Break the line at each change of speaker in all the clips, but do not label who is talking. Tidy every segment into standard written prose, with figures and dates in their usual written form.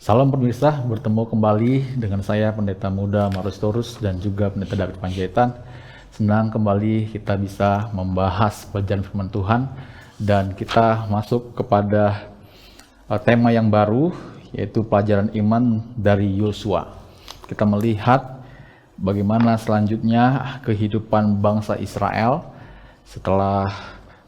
Salam pemirsa, bertemu kembali dengan saya Pendeta Muda Marus Torus dan juga Pendeta David Panjaitan. Senang kembali kita bisa membahas pelajaran firman Tuhan dan kita masuk kepada tema yang baru, yaitu pelajaran iman dari Yosua. Kita melihat bagaimana selanjutnya kehidupan bangsa Israel setelah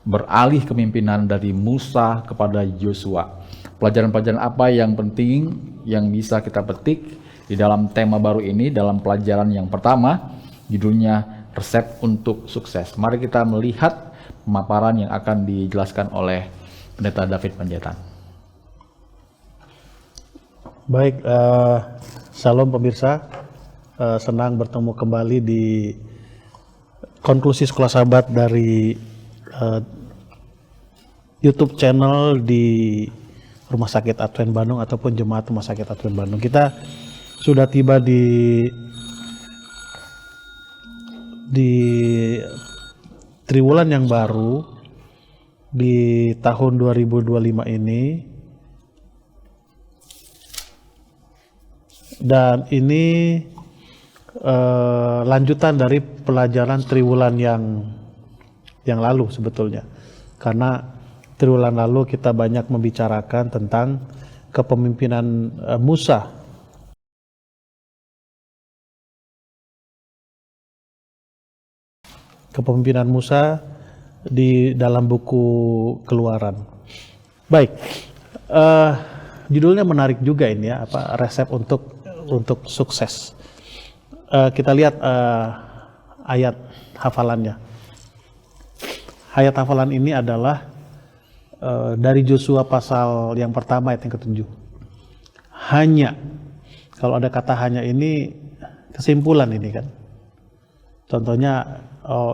beralih kepemimpinan dari Musa kepada Yosua. Pelajaran-pelajaran apa yang penting yang bisa kita petik di dalam tema baru ini, dalam pelajaran yang pertama, judulnya Resep untuk Sukses. Mari kita melihat pemaparan yang akan dijelaskan oleh Pendeta David Panjaitan.
Baik, salam pemirsa, senang bertemu kembali di konklusi Sekolah Sahabat dari YouTube channel di Rumah Sakit Advent Bandung ataupun Jemaat Rumah Sakit Advent Bandung. Kita sudah tiba di triwulan yang baru di tahun 2025 ini, dan ini lanjutan dari pelajaran triwulan yang lalu sebetulnya, karena triwulan lalu kita banyak membicarakan tentang kepemimpinan Musa. Kepemimpinan Musa di dalam buku Keluaran. Baik, judulnya menarik juga ini ya, resep untuk sukses. Kita lihat ayat hafalannya. Ayat hafalan ini adalah dari Yosua pasal yang pertama ayat yang ke-7. Hanya, kalau ada kata hanya ini kesimpulan ini kan. Contohnya,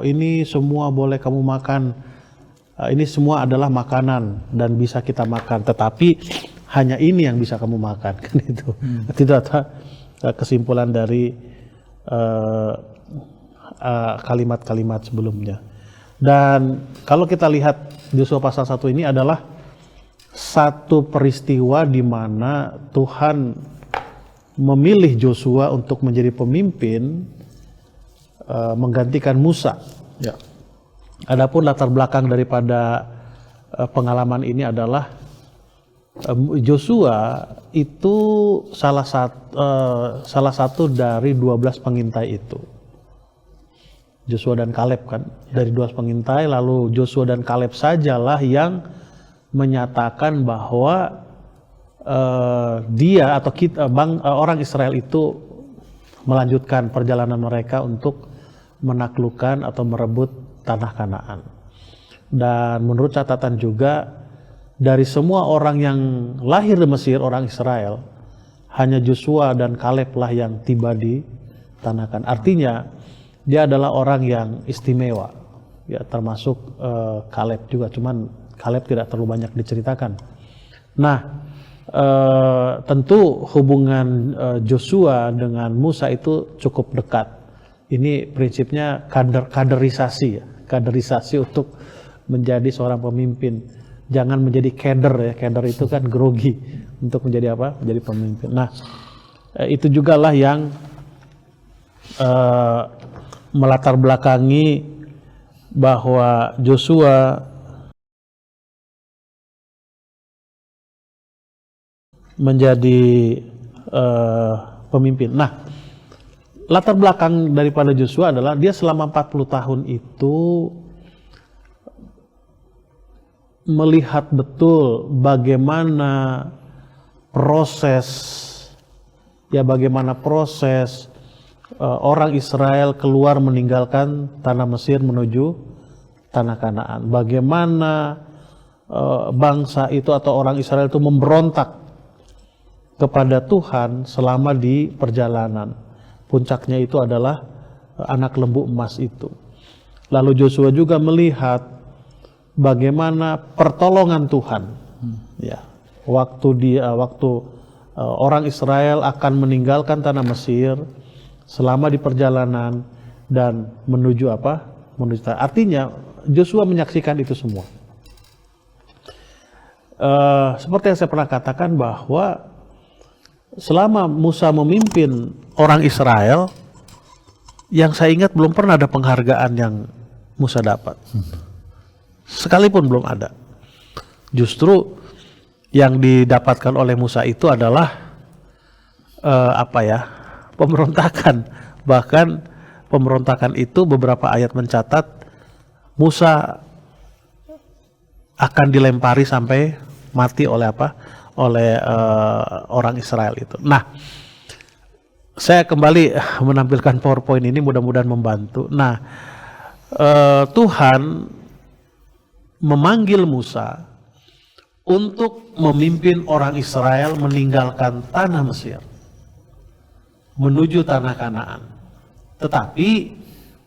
ini semua boleh kamu makan, ini semua adalah makanan dan bisa kita makan, tetapi hanya ini yang bisa kamu makan kan itu. Tidak ada kesimpulan dari kalimat-kalimat sebelumnya. Dan kalau kita lihat Yosua pasal 1 ini adalah satu peristiwa di mana Tuhan memilih Yosua untuk menjadi pemimpin, menggantikan Musa. Ya. Adapun latar belakang daripada pengalaman ini adalah Yosua itu salah satu dari 12 pengintai itu. Yosua dan Kaleb kan, dari 12 pengintai, lalu Yosua dan Kaleb sajalah yang menyatakan bahwa dia atau orang Israel itu melanjutkan perjalanan mereka untuk menaklukkan atau merebut tanah Kanaan. Dan menurut catatan juga, dari semua orang yang lahir di Mesir, orang Israel, hanya Yosua dan Kaleb lah yang tiba di tanah Kanaan. Artinya dia adalah orang yang istimewa, ya, termasuk Kaleb juga, cuman Kaleb tidak terlalu banyak diceritakan. Nah, tentu hubungan Yosua dengan Musa itu cukup dekat. Ini prinsipnya kaderisasi, ya, kaderisasi untuk menjadi seorang pemimpin. Jangan menjadi kader, ya, kader itu kan grogi untuk menjadi apa? Menjadi pemimpin. Nah, itu juga lah yang melatar belakangi bahwa Yosua menjadi pemimpin. Nah, latar belakang daripada Yosua adalah dia selama 40 tahun itu melihat betul bagaimana proses orang Israel keluar meninggalkan tanah Mesir menuju tanah Kanaan. Bagaimana bangsa itu atau orang Israel itu memberontak kepada Tuhan selama di perjalanan. Puncaknya itu adalah anak lembu emas itu. Lalu Yosua juga melihat bagaimana pertolongan Tuhan. Ya, waktu orang Israel akan meninggalkan tanah Mesir, selama di perjalanan dan menuju apa? Menuju. Artinya Yosua menyaksikan itu semua. Seperti yang saya pernah katakan bahwa selama Musa memimpin orang Israel, yang saya ingat belum pernah ada penghargaan yang Musa dapat. Sekalipun belum ada. Justru yang didapatkan oleh Musa itu adalah pemberontakan. Bahkan pemberontakan itu beberapa ayat mencatat Musa akan dilempari sampai mati oleh orang Israel itu. Nah, saya kembali menampilkan PowerPoint ini, mudah-mudahan membantu. Nah, Tuhan memanggil Musa untuk memimpin orang Israel meninggalkan tanah Mesir menuju tanah Kanaan. Tetapi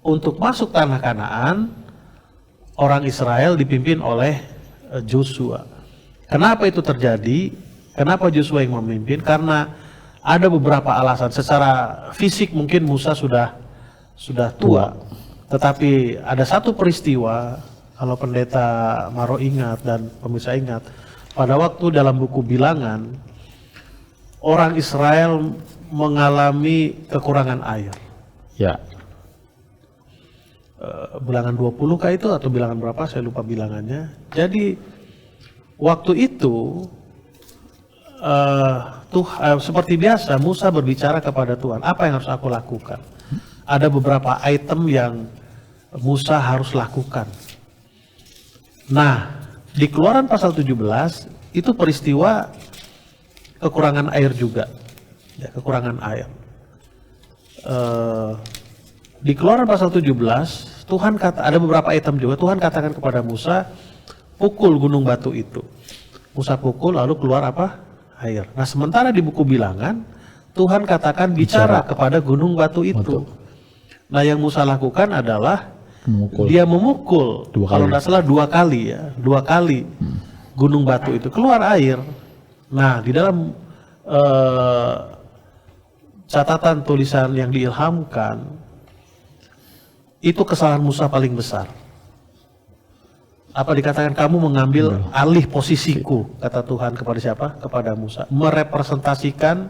untuk masuk tanah Kanaan, orang Israel dipimpin oleh Joshua. Kenapa itu terjadi? Kenapa Joshua yang memimpin? Karena ada beberapa alasan. Secara fisik mungkin Musa sudah tua. Tetapi ada satu peristiwa, kalau pendeta Maro ingat dan pemirsa ingat, pada waktu dalam buku Bilangan, orang Israel mengalami kekurangan air.
Ya.
Bilangan 20 kah itu atau bilangan berapa, saya lupa bilangannya. Jadi waktu itu seperti biasa Musa berbicara kepada Tuhan, apa yang harus aku lakukan? Ada beberapa item yang Musa harus lakukan. Nah, di Keluaran pasal 17 itu peristiwa kekurangan air juga, ya, kekurangan air. Di Keluaran pasal 17 Tuhan kata, ada beberapa item juga, Tuhan katakan kepada Musa, pukul gunung batu itu. Musa pukul, lalu keluar apa? Air. Nah, sementara di buku Bilangan Tuhan katakan bicara kepada gunung batu itu. Nah, yang Musa lakukan adalah dia memukul, kalau tidak salah 2 kali ya, 2 kali gunung batu itu keluar air. Nah, di dalam catatan tulisan yang diilhamkan, itu kesalahan Musa paling besar. Apa dikatakan, kamu mengambil alih posisiku, kata Tuhan kepada siapa? Kepada Musa. Merepresentasikan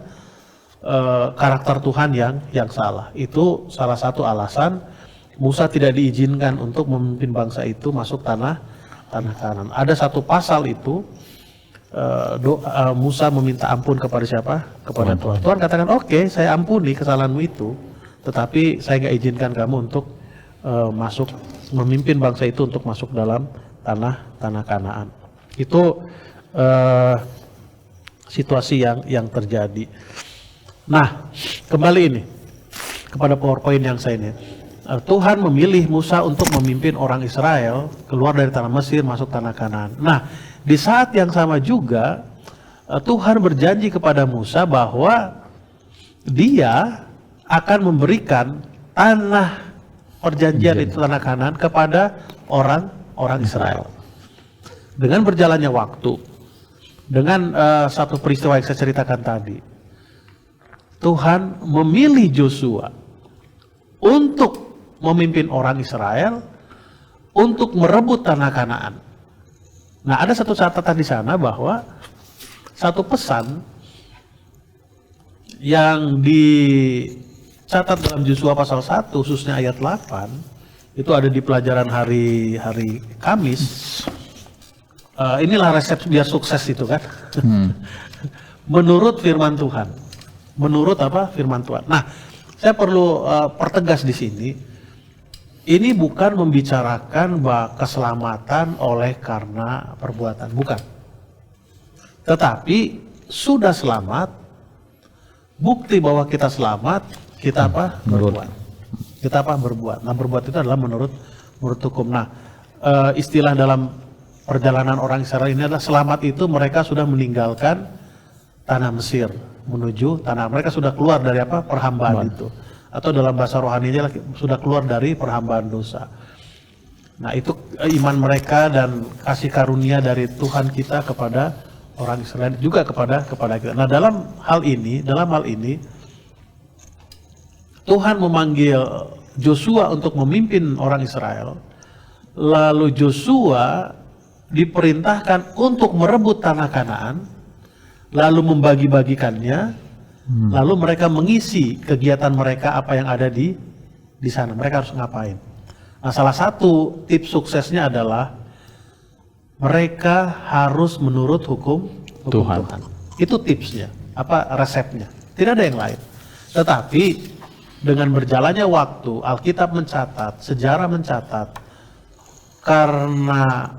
karakter Tuhan yang salah. Itu salah satu alasan Musa tidak diizinkan untuk memimpin bangsa itu masuk tanah Kanaan. Ada satu pasal itu Musa meminta ampun kepada siapa? Kepada Tuhan. Tuhan katakan, oke, saya ampuni kesalahanmu itu, tetapi saya nggak izinkan kamu untuk masuk memimpin bangsa itu untuk masuk dalam tanah Kanaan. Itu situasi yang terjadi. Nah, kembali ini kepada PowerPoint yang saya ini. Tuhan memilih Musa untuk memimpin orang Israel keluar dari tanah Mesir masuk tanah Kanaan. Nah, di saat yang sama juga Tuhan berjanji kepada Musa bahwa Dia akan memberikan tanah perjanjian itu, tanah Kanaan, kepada orang Israel. Dengan berjalannya waktu, dengan satu peristiwa yang saya ceritakan tadi, Tuhan memilih Joshua untuk memimpin orang Israel untuk merebut tanah Kanaan. Nah, ada satu catatan di sana bahwa satu pesan yang dicatat dalam Joshua pasal 1 khususnya ayat 8 itu ada di pelajaran hari Kamis. Inilah resep biar sukses itu kan. Menurut firman Tuhan. Menurut apa? Firman Tuhan. Nah, saya perlu pertegas di sini. Ini bukan membicarakan bahwa keselamatan oleh karena perbuatan, bukan. Tetapi sudah selamat, bukti bahwa kita selamat, kita apa? Berbuat. Kita apa? Berbuat. Nah, berbuat itu adalah menurut hukum. Nah, istilah dalam perjalanan orang Israel ini adalah selamat itu mereka sudah meninggalkan tanah Mesir menuju tanah, mereka sudah keluar dari apa? Perhambaan itu. Atau dalam bahasa rohaninya sudah keluar dari perhambaan dosa. Nah, itu iman mereka dan kasih karunia dari Tuhan kita kepada orang Israel, juga kepada kita. Nah, dalam hal ini Tuhan memanggil Joshua untuk memimpin orang Israel. Lalu Joshua diperintahkan untuk merebut tanah Kanaan, lalu membagi-bagikannya, Lalu mereka mengisi kegiatan mereka apa yang ada di sana. Mereka harus ngapain? Nah, salah satu tips suksesnya adalah mereka harus menurut hukum Tuhan. Itu tipsnya, resepnya. Tidak ada yang lain. Tetapi dengan berjalannya waktu, Alkitab mencatat, sejarah mencatat, karena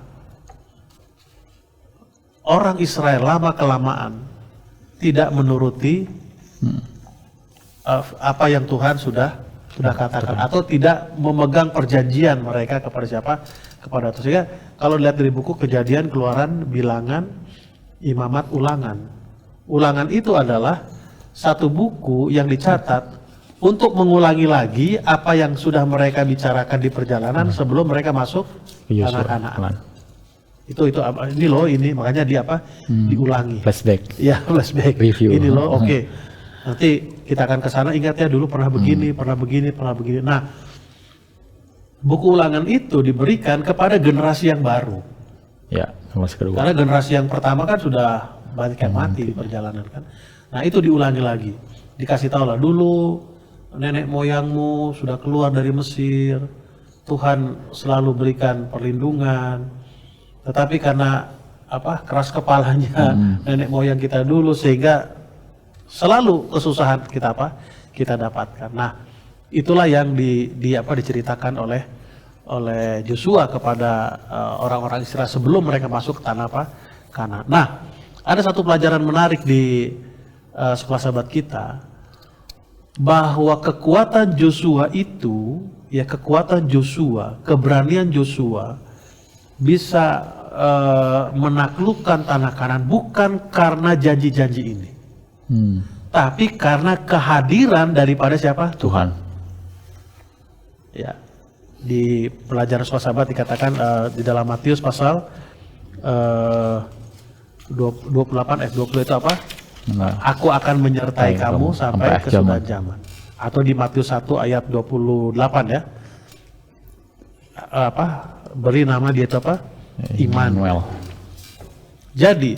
orang Israel lama-kelamaan tidak menuruti apa yang Tuhan sudah katakan, atau tidak memegang perjanjian mereka kepada siapa? Kepada Tuhan. Sehingga kalau lihat dari buku Kejadian, Keluaran, Bilangan, Imamat, Ulangan. Ulangan itu adalah satu buku yang dicatat untuk mengulangi lagi apa yang sudah mereka bicarakan di perjalanan sebelum mereka masuk tanah Kanaan. Ini makanya diulangi.
Flashback.
Ya, flashback.
Review.
Ini loh, oke. Nanti kita akan ke sana, ingat ya dulu pernah begini, pernah begini. Nah, buku ulangan itu diberikan kepada generasi yang baru.
Ya, generasi kedua.
Karena generasi yang pertama kan sudah banyak yang mati di perjalanan kan. Nah, itu diulangi lagi. Dikasih tahu lah dulu nenek moyangmu sudah keluar dari Mesir, Tuhan selalu berikan perlindungan, tetapi karena keras kepalanya nenek moyang kita dulu, sehingga selalu kesusahan kita dapatkan. Nah, itulah yang diceritakan oleh Joshua kepada orang-orang Israel sebelum mereka masuk ke tanah Kanaan. Nah, ada satu pelajaran menarik di sekolah sahabat kita, bahwa kekuatan Joshua itu, keberanian Joshua bisa menaklukkan tanah Kanaan bukan karena janji-janji ini, tapi karena kehadiran daripada siapa? Tuhan. Ya, di pelajaran sekolah sahabat dikatakan di dalam Matius pasal 28 ayat 20 itu apa? Aku akan menyertai kamu sampai kesudahan zaman. Atau di Matius 1 ayat 28 ya. Beri nama dia itu apa? Immanuel. Jadi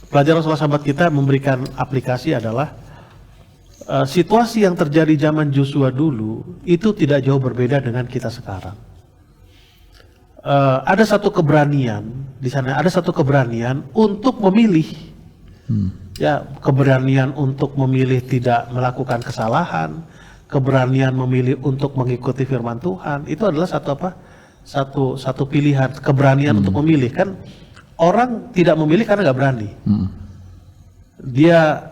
pelajaran sekolah sahabat kita memberikan aplikasi adalah situasi yang terjadi zaman Joshua dulu itu tidak jauh berbeda dengan kita sekarang. Ada satu keberanian di sana, ada satu keberanian untuk memilih. Ya, keberanian untuk memilih tidak melakukan kesalahan, keberanian memilih untuk mengikuti firman Tuhan, itu adalah satu pilihan, keberanian untuk memilih. Kan orang tidak memilih karena nggak berani, dia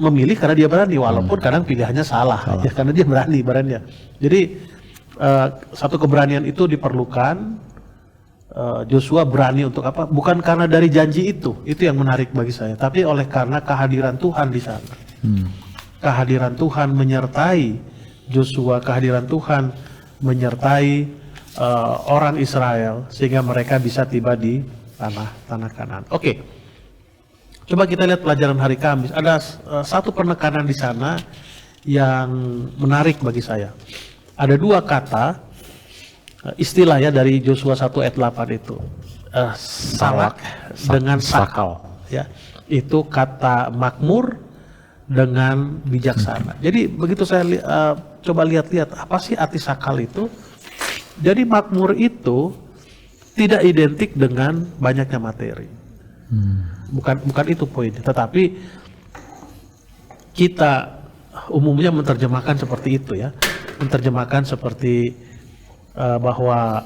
memilih karena dia berani, walaupun kadang pilihannya salah. Ya, karena dia berani. Jadi satu keberanian itu diperlukan. Joshua berani untuk apa? Bukan karena dari janji itu yang menarik bagi saya, tapi karena kehadiran Tuhan di sana. Kehadiran Tuhan menyertai Joshua, kehadiran Tuhan menyertai orang Israel sehingga mereka bisa tiba di tanah Kanaan. Oke. Coba kita lihat pelajaran hari Kamis. Ada satu penekanan di sana yang menarik bagi saya. Ada dua kata istilah ya dari Joshua 1 ayat 8 itu, salak dengan sakal, ya, itu kata makmur dengan bijaksana. Jadi begitu saya coba lihat-lihat apa sih arti sakal itu. Jadi makmur itu tidak identik dengan banyaknya materi, bukan itu poinnya. Tetapi kita umumnya menerjemahkan seperti itu ya, menerjemahkan seperti bahwa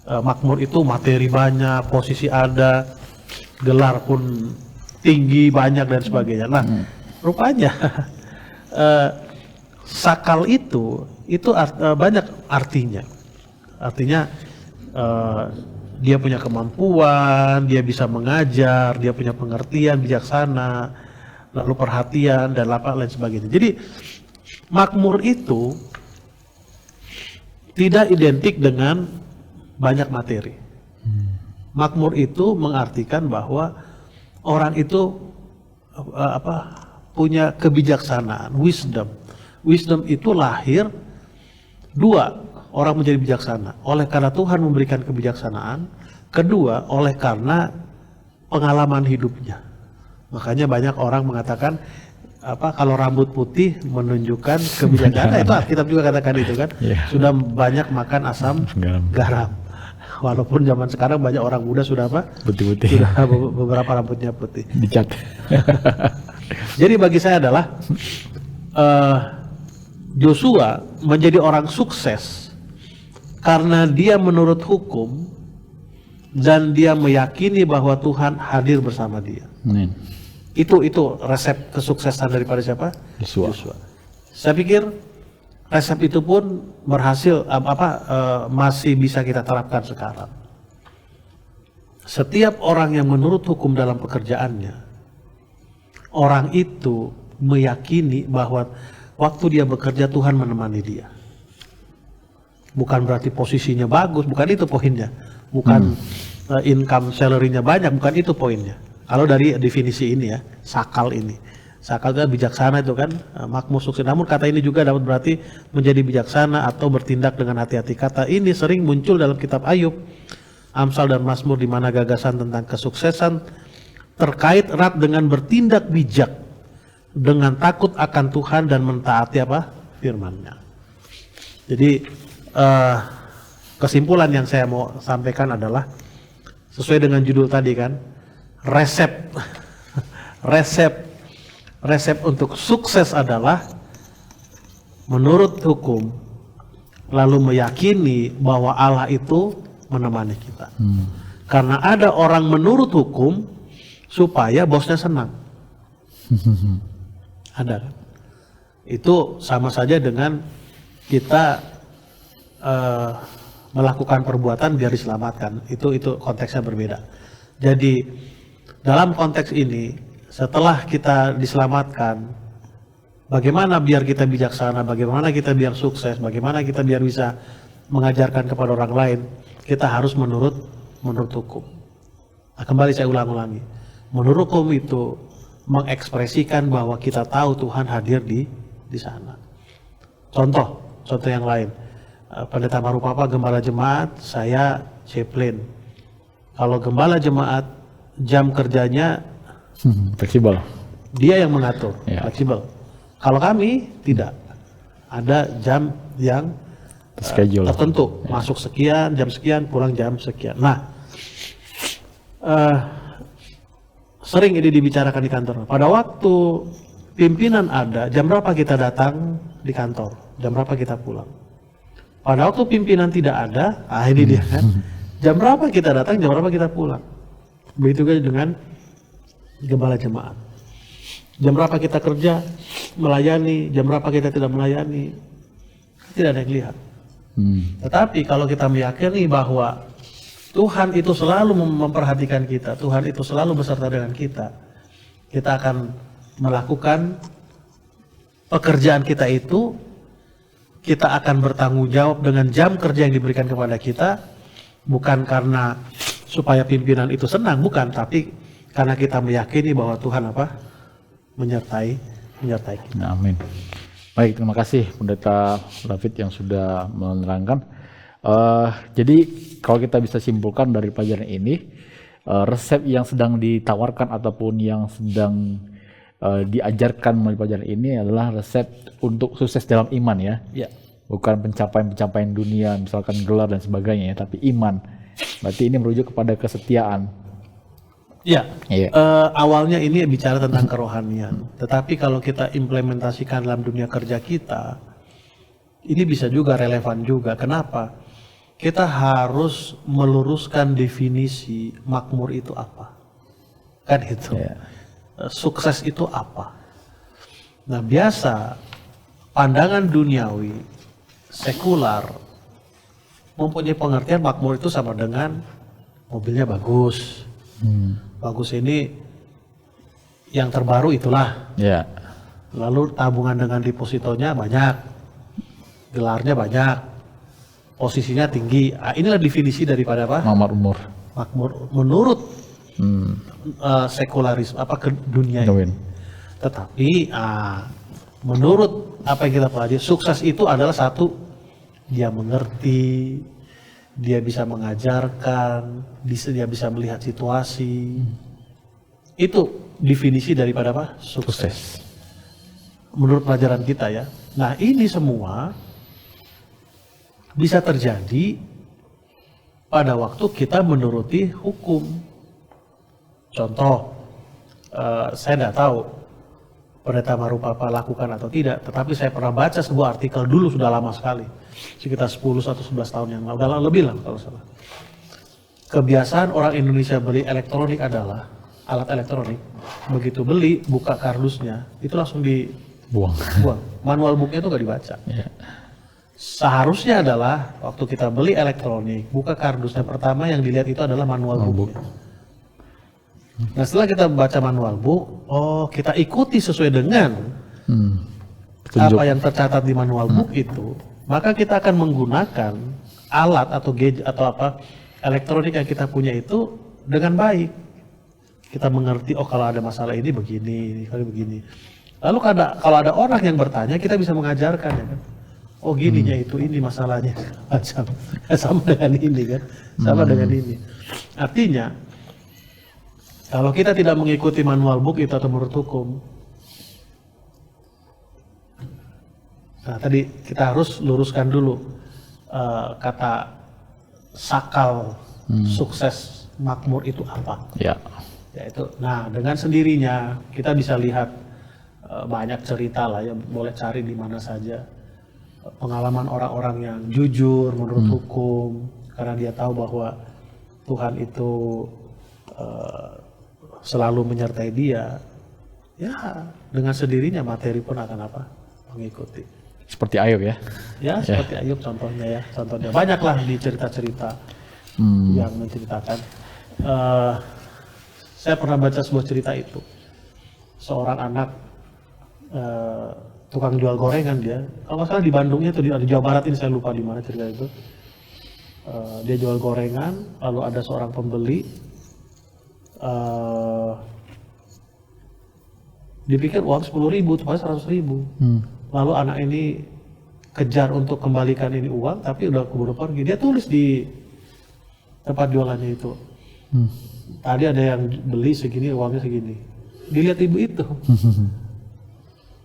makmur itu materi banyak, posisi ada, gelar pun tinggi, banyak dan sebagainya. Nah, rupanya sakal itu banyak artinya. Artinya dia punya kemampuan, dia bisa mengajar, dia punya pengertian, bijaksana, lalu perhatian dan lain sebagainya. Jadi makmur itu tidak identik dengan banyak materi. Makmur itu mengartikan bahwa orang itu punya kebijaksanaan, wisdom. Wisdom itu lahir dua, orang menjadi bijaksana oleh karena Tuhan memberikan kebijaksanaan. Kedua, oleh karena pengalaman hidupnya. Makanya banyak orang mengatakan kalau rambut putih menunjukkan kebijaksanaan, itu Alkitab juga katakan itu kan. Sudah banyak makan asam garam. Walaupun zaman sekarang banyak orang muda sudah
putih-putih,
sudah beberapa rambutnya putih.
dicat.
Jadi bagi saya adalah Joshua menjadi orang sukses karena dia menurut hukum dan dia meyakini bahwa Tuhan hadir bersama dia. Itu resep kesuksesan daripada siapa? Joshua. Saya pikir resep itu pun berhasil masih bisa kita terapkan sekarang. Setiap orang yang menurut hukum dalam pekerjaannya, orang itu meyakini bahwa waktu dia bekerja Tuhan menemani dia. Bukan berarti posisinya bagus, bukan itu poinnya. Bukan income salary-nya banyak, bukan itu poinnya. Kalau dari definisi ini ya, sakal ini. Sakal itu bijaksana itu kan, makmur sukses. Namun kata ini juga dapat berarti menjadi bijaksana atau bertindak dengan hati-hati. Kata ini sering muncul dalam kitab Ayub, Amsal dan Mazmur, di mana gagasan tentang kesuksesan terkait erat dengan bertindak bijak, dengan takut akan Tuhan dan mentaati firman-Nya. Jadi kesimpulan yang saya mau sampaikan adalah sesuai dengan judul tadi kan, resep untuk sukses adalah menurut hukum, lalu meyakini bahwa Allah itu menemani kita. Karena ada orang menurut hukum supaya bosnya senang. Ada kan? Itu sama saja dengan kita melakukan perbuatan biar diselamatkan. Itu konteksnya berbeda. Jadi dalam konteks ini, setelah kita diselamatkan, bagaimana biar kita bijaksana, bagaimana kita biar sukses, bagaimana kita biar bisa mengajarkan kepada orang lain, kita harus menurut hukum. Nah, kembali saya ulang-ulangi, menurut hukum itu mengekspresikan bahwa kita tahu Tuhan hadir di sana. Contoh yang lain, Pendeta Marupapa gembala jemaat, saya chaplain. Kalau gembala jemaat, jam kerjanya
fleksibel,
dia yang mengatur, fleksibel. Kalau kami tidak, ada jam yang tertentu, masuk sekian, jam sekian, pulang jam sekian. Nah, sering ini dibicarakan di kantor. Pada waktu pimpinan ada, jam berapa kita datang di kantor, jam berapa kita pulang. Pada waktu pimpinan tidak ada, ini dia kan, jam berapa kita datang, jam berapa kita pulang. Begitu juga dengan gembala jemaat. Jam berapa kita kerja, melayani, jam berapa kita tidak melayani, tidak ada yang lihat. Tetapi kalau kita meyakini bahwa Tuhan itu selalu memperhatikan kita, Tuhan itu selalu beserta dengan kita akan melakukan pekerjaan kita itu, kita akan bertanggung jawab dengan jam kerja yang diberikan kepada kita, bukan karena supaya pimpinan itu senang, bukan, tapi karena kita meyakini bahwa Tuhan menyertai kita.
Amin. Baik, terima kasih Pendeta David yang sudah menerangkan. Jadi kalau kita bisa simpulkan dari pelajaran ini, resep yang sedang ditawarkan ataupun yang sedang diajarkan melalui pelajaran ini adalah resep untuk sukses dalam iman ya. Bukan pencapaian-pencapaian dunia, misalkan gelar dan sebagainya ya, tapi iman. Berarti ini merujuk kepada kesetiaan.
Awalnya ini bicara tentang kerohanian, tetapi kalau kita implementasikan dalam dunia kerja kita, ini bisa juga relevan juga. Kenapa? Kita harus meluruskan definisi makmur itu apa, kan itu. Sukses itu apa? Nah, biasa pandangan duniawi, sekular, mempunyai pengertian makmur itu sama dengan mobilnya bagus. Bagus ini yang terbaru itulah. Lalu tabungan dengan depositonya banyak, gelarnya banyak, posisinya tinggi. Inilah definisi daripada
makmur
menurut sekularisme dunia ini. Tetapi menurut apa yang kita pelajari, sukses itu adalah satu, dia mengerti, dia bisa mengajarkan, dia bisa melihat situasi. Itu definisi daripada sukses. menurut pelajaran kita ya. Nah, ini semua bisa terjadi pada waktu kita menuruti hukum. Contoh, saya tidak tahu Pendeta Marupapa lakukan atau tidak, tetapi saya pernah baca sebuah artikel dulu, sudah lama sekali, sekitar 10 atau 11 tahun yang lalu, udah lebih lah kalau salah. Kebiasaan orang Indonesia beli elektronik adalah alat elektronik, begitu beli, buka kardusnya, itu langsung dibuang. Manual booknya itu nggak dibaca.
Yeah.
Seharusnya adalah waktu kita beli elektronik, buka kardusnya, pertama yang dilihat itu adalah manual booknya. Nah, setelah kita baca manual book, kita ikuti sesuai dengan apa yang tercatat di manual book itu, maka kita akan menggunakan alat atau gadget atau apa elektronik yang kita punya itu dengan baik. Kita mengerti, kalau ada masalah ini begini, kalau begini. Lalu kalau ada orang yang bertanya, kita bisa mengajarkan ya kan. Oh gininya itu, ini masalahnya macam sama dengan ini kan, sama dengan ini. Artinya kalau kita tidak mengikuti manual book itu atau menurut hukum, nah tadi kita harus luruskan dulu kata sakal sukses makmur itu apa? Ya. Yaitu, nah dengan sendirinya kita bisa lihat banyak cerita lah ya, boleh cari di mana saja pengalaman orang-orang yang jujur menurut hukum karena dia tahu bahwa Tuhan itu selalu menyertai dia, ya dengan sendirinya materi pun akan apa? Mengikuti. Seperti Ayub ya? Ya, seperti Ayub contohnya ya. Contohnya banyaklah di cerita-cerita yang menceritakan. Saya pernah baca sebuah cerita itu. Seorang anak tukang jual gorengan dia. Kalau nggak salah di Bandungnya atau di Jawa Barat ini, saya lupa di mana cerita itu. Dia jual gorengan, lalu ada seorang pembeli. Dipikir uang 10.000, ternyata 100.000. Lalu anak ini kejar untuk kembalikan ini uang, tapi udah keburu pergi. Dia tulis di tempat jualannya itu, tadi ada yang beli segini, uangnya segini. Dilihat ibu itu.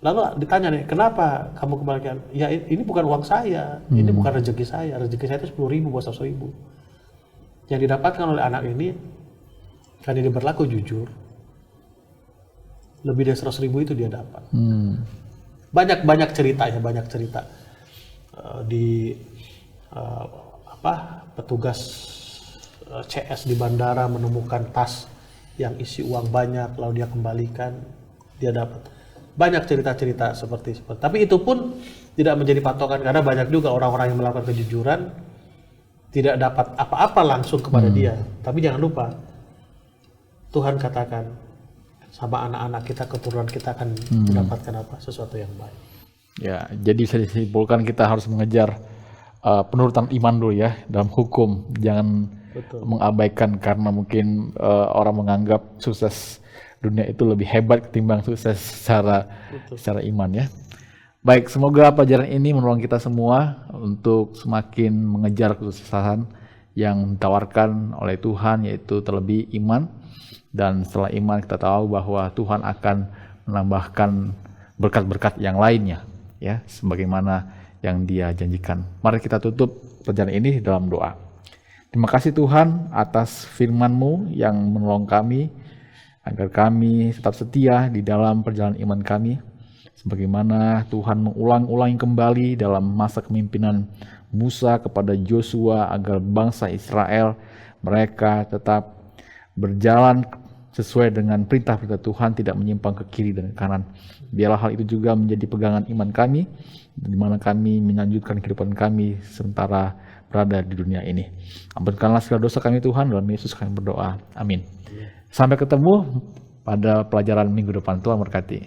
Lalu ditanya nih, kenapa kamu kembalikan? Ya ini bukan uang saya, ini bukan rezeki saya. Rezeki saya itu 10.000 buat 100.000. Yang didapatkan oleh anak ini, karena dia berlaku jujur, lebih dari 100.000 itu dia dapat. Banyak cerita ya, banyak cerita di petugas CS di bandara menemukan tas yang isi uang banyak, lalu dia kembalikan, dia dapat. Banyak cerita-cerita seperti. Tapi itu pun tidak menjadi patokan karena banyak juga orang-orang yang melakukan kejujuran tidak dapat apa-apa langsung kepada dia. Tapi jangan lupa, Tuhan katakan sama anak-anak kita, keturunan kita akan mendapatkan apa? Sesuatu yang baik. Ya, jadi bisa disimpulkan kita harus mengejar penurutan iman dulu ya dalam hukum. Jangan mengabaikan karena mungkin orang menganggap sukses dunia itu lebih hebat ketimbang sukses secara iman ya. Baik, semoga pelajaran ini menolong kita semua untuk semakin mengejar kesuksesan yang ditawarkan oleh Tuhan, yaitu terlebih iman. Dan setelah iman kita tahu bahwa Tuhan akan menambahkan berkat-berkat yang lainnya ya, sebagaimana yang Dia janjikan. Mari kita tutup pelajaran ini dalam doa. Terima kasih Tuhan atas firman-Mu yang menolong kami agar kami tetap setia di dalam perjalanan iman kami, sebagaimana Tuhan mengulang-ulangi kembali dalam masa kepemimpinan Musa kepada Yosua agar bangsa Israel mereka tetap berjalan sesuai dengan perintah-perintah Tuhan, tidak menyimpang ke kiri dan ke kanan. Biarlah hal itu juga menjadi pegangan iman kami, di mana kami melanjutkan kehidupan kami sementara berada di dunia ini. Ampunkanlah segala dosa kami Tuhan, dalam Yesus kami berdoa. Amin. Sampai ketemu pada pelajaran minggu depan. Tuhan berkati.